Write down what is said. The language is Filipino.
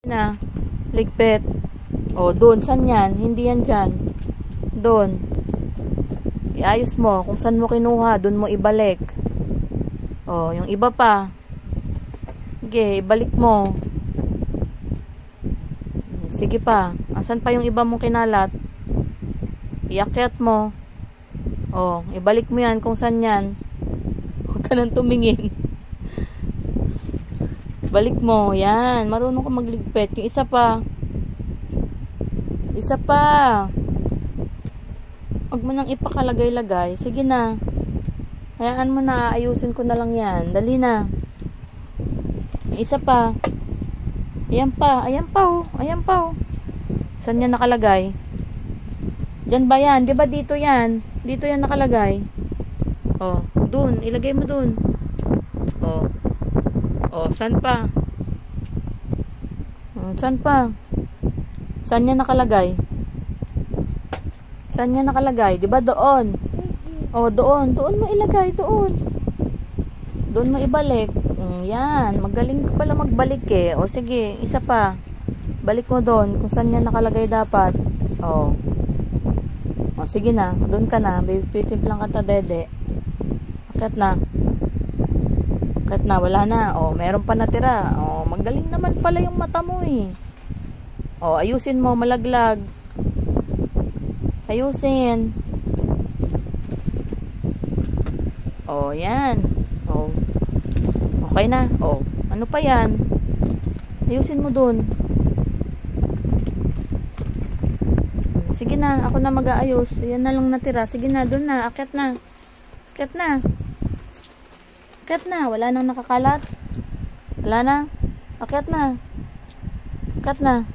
Na, ligpit. O, doon. Saan yan? Hindi yan dyan. Doon. Iayos mo. Kung saan mo kinuha, doon mo ibalik. O, yung iba pa. Sige, ibalik mo. Sige pa. Asan pa yung iba mong kinalat? Iakyat mo. O, ibalik mo yan kung saan yan. Huwag ka nang tumingin. Balik mo. Yan. Marunong ka magligpit. Yung isa pa. Isa pa. Huwag mo nang ipakalagay-lagay. Sige na. Hayaan mo na. Ayusin ko na lang yan. Dali na. Yung isa pa. Ayan pa. Ayan pa oh. Ayan pa oh. Saan yan nakalagay? Diyan ba yan? Diba dito yan? Dito yan nakalagay. Oh. Dun. Ilagay mo dun. Oh. Oh, saan pa? Saan pa? Saan niya nakalagay? Saan niya nakalagay? 'Di ba doon? Oh, doon. Doon mo ilagay, doon. Doon mo ibalik. Yan, magaling ka pala magbalik eh. O sige, isa pa. Balik mo doon kung saan niya nakalagay dapat. Oh. O sige na, doon ka na. Pipitimplang ka ta, dede. Akyat na. Kahit na, wala na. O, meron pa natira. O, magaling naman pala yung mata mo eh. O, ayusin mo, malaglag. Ayusin. O, yan. O, okay na. O, ano pa yan? Ayusin mo dun. Sige na, ako na mag-aayos. Ayan na lang natira. Sige na, dun na. Akyat na. Akyat na. Akyat na. Wala nang nakakalat. Wala na. Akyat na. Akyat na.